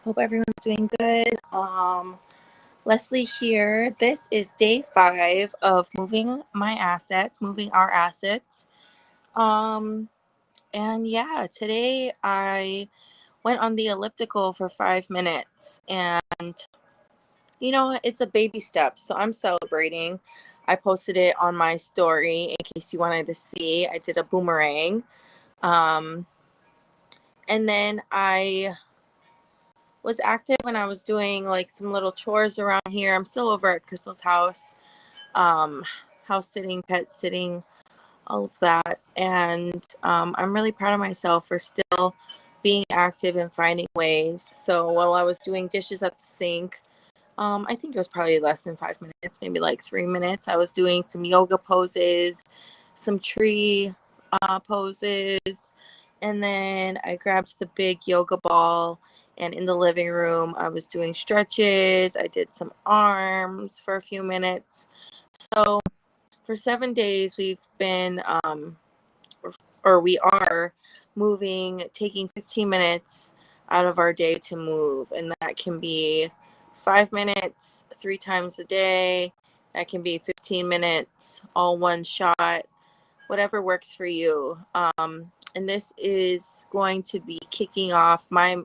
Hope everyone's doing good. Leslie here. This is day 5 of moving our assets. Um, and yeah, today I went on the elliptical for 5 minutes, and it's a baby step, so I'm celebrating. I posted it on my story in case you wanted to see. I did a boomerang. Um, and then I was active when I was doing like some little chores around here. I'm still over at Crystal's house, um, house sitting, pet sitting, all of that. And I'm really proud of myself for still being active and finding ways. So while I was doing dishes at the sink, I think it was probably less than 5 minutes, maybe like 3 minutes. I was doing some yoga poses, some tree poses, and then I grabbed the big yoga ball. And in the living room, I was doing stretches. I did some arms for a few minutes. So for 7 days, we've been, or we are moving, taking 15 minutes out of our day to move. And that can be 5 minutes 3 times a day. That can be 15 minutes, all one shot, whatever works for you. And this is going to be kicking off my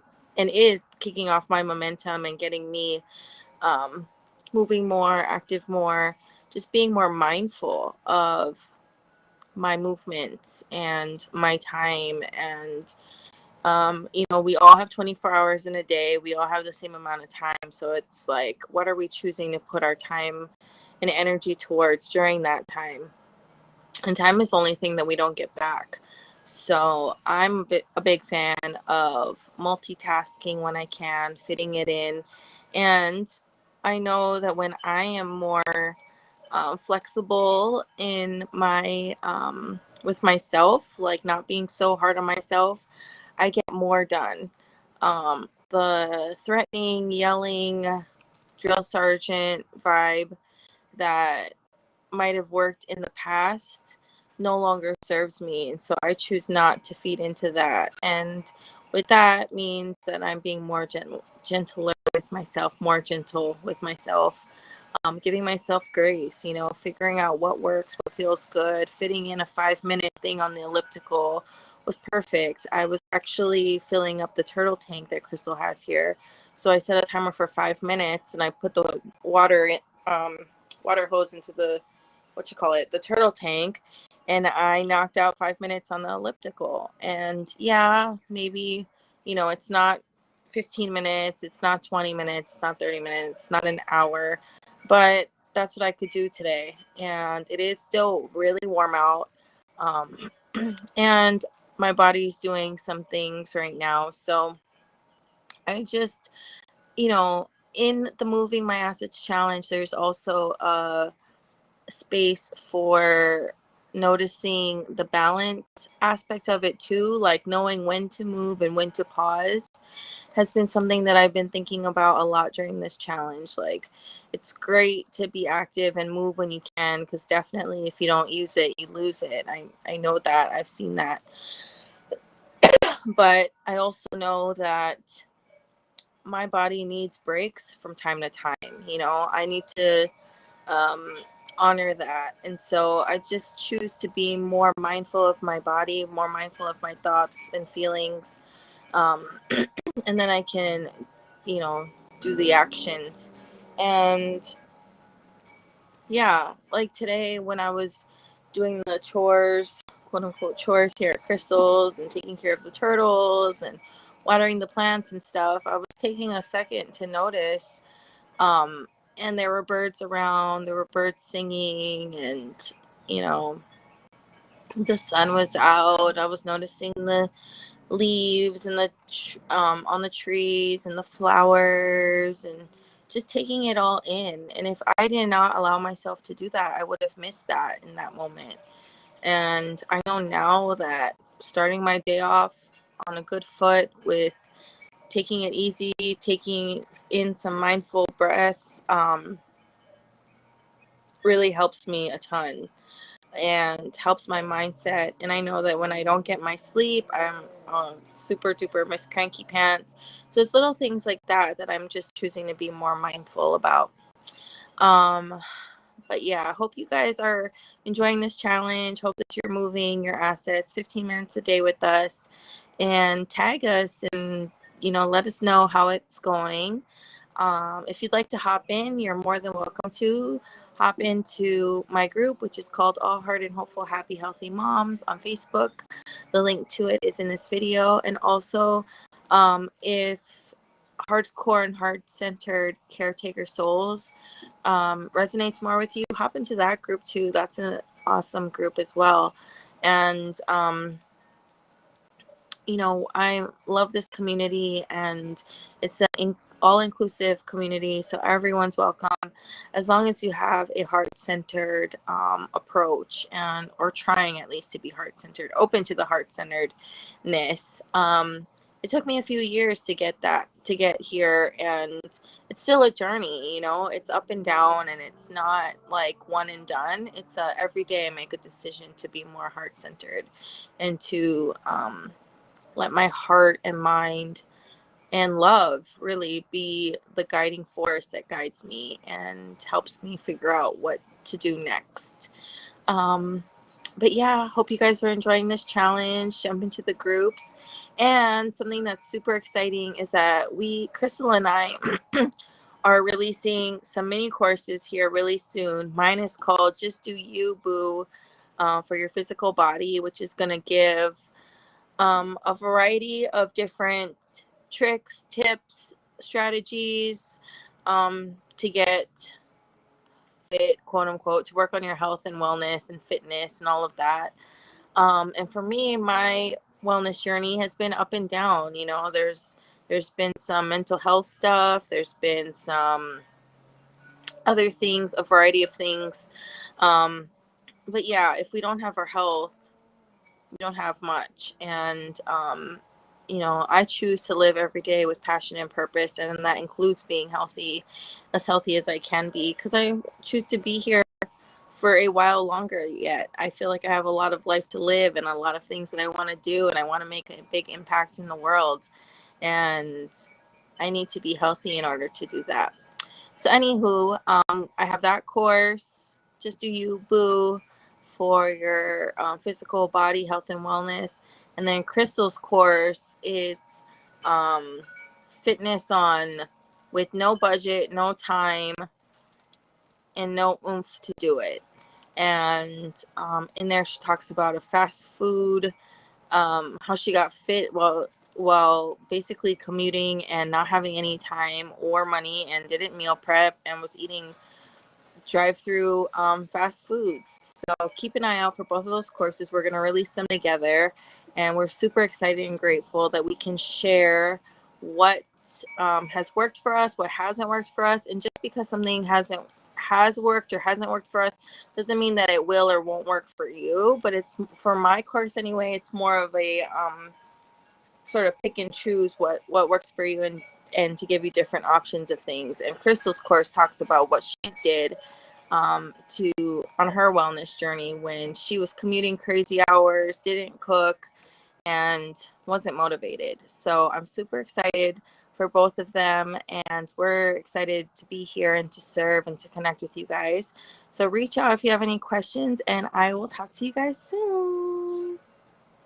momentum and getting me moving more, active more, just being more mindful of my movements and my time. And we all have 24 hours in a day. We all have the same amount of time. So it's like, what are we choosing to put our time and energy towards during that time? And time is the only thing that we don't get back. So I'm a big fan of multitasking when I can, fitting it in. And I know that when I am more flexible in my with myself, like not being so hard on myself, I get more done. The threatening, yelling, drill sergeant vibe that might have worked in the past no longer serves me, and so I choose not to feed into that. And with that means that I'm being more gentler with myself, more gentle with myself, giving myself grace, figuring out what works, what feels good. Fitting in a 5-minute thing on the elliptical was perfect. I was actually filling up the turtle tank that Crystal has here, so I set a timer for 5 minutes, and I put the water hose into the the turtle tank, and I knocked out 5 minutes on the elliptical. And yeah, maybe it's not 15 minutes, it's not 20 minutes, it's not 30 minutes, not an hour, but that's what I could do today. And it is still really warm out, and my body's doing some things right now. So I just, in the moving my assets challenge, there's also a space for noticing the balance aspect of it too, like knowing when to move and when to pause has been something that I've been thinking about a lot during this challenge. Like, it's great to be active and move when you can, because definitely if you don't use it, you lose it. I know that. I've seen that. But I also know that my body needs breaks from time to time. I need to um, honor that. And so I just choose to be more mindful of my body, more mindful of my thoughts and feelings. Um, and then I can, you know, do the actions. And yeah, like today when I was doing the chores, quote unquote chores here at Crystal's, and taking care of the turtles and watering the plants and stuff, I was taking a second to notice. Um, and there were birds around, there were birds singing, and, you know, the sun was out. I was noticing the leaves and on the trees and the flowers, and just taking it all in. And if I did not allow myself to do that, I would have missed that in that moment. And I know now that starting my day off on a good foot with taking it easy, taking in some mindful breaths, really helps me a ton. and helps my mindset. And I know that when I don't get my sleep, I'm super duper Miss Cranky Pants. So it's little things like that that I'm just choosing to be more mindful about. Um, but yeah, I hope you guys are enjoying this challenge. Hope that you're moving your assets 15 minutes a day with us, and tag us and, let us know how it's going. If you'd like to hop in, you're more than welcome to hop into my group, which is called All Heart and Hopeful Happy Healthy Moms on Facebook. The link to it is in this video. And also, if hardcore and heart-centered caretaker souls resonates more with you, hop into that group too. That's an awesome group as well. And I love this community, and it's an all-inclusive community, so everyone's welcome as long as you have a heart-centered approach, and or trying at least to be heart-centered, open to the heart-centeredness. It took me a few years to get here, and it's still a journey. It's up and down, and it's not like one and done. It's every day I make a decision to be more heart-centered and to let my heart and mind and love really be the guiding force that guides me and helps me figure out what to do next. But yeah, hope you guys are enjoying this challenge. Jump into the groups. And something that's super exciting is that Crystal and I, are releasing some mini courses here really soon. Mine is called Just Do You, Boo, for your physical body, which is going to give a variety of different tricks, tips, strategies to get fit, quote unquote, to work on your health and wellness and fitness and all of that. And for me, my wellness journey has been up and down. There's been some mental health stuff. There's been some other things, a variety of things. But yeah, if we don't have our health, we don't have much. And I choose to live every day with passion and purpose, and that includes being healthy as I can be, because I choose to be here for a while longer yet. I feel like I have a lot of life to live and a lot of things that I want to do, and I want to make a big impact in the world, and I need to be healthy in order to do that. So anywho, I have that course, Just Do You, Boo, for your physical body health and wellness. And then Crystal's course is fitness on with no budget, no time, and no oomph to do it. And in there she talks about a fast food, how she got fit while basically commuting and not having any time or money, and didn't meal prep and was eating drive-through fast foods. So keep an eye out for both of those courses. We're going to release them together, and we're super excited and grateful that we can share what has worked for us, what hasn't worked for us. And just because something has worked or hasn't worked for us doesn't mean that it will or won't work for you. But it's, for my course anyway, it's more of a sort of pick and choose what works for you, and to give you different options of things. And Crystal's course talks about what she did to on her wellness journey when she was commuting crazy hours, didn't cook, and wasn't motivated. So I'm super excited for both of them, and we're excited to be here and to serve and to connect with you guys. So reach out if you have any questions, and I will talk to you guys soon.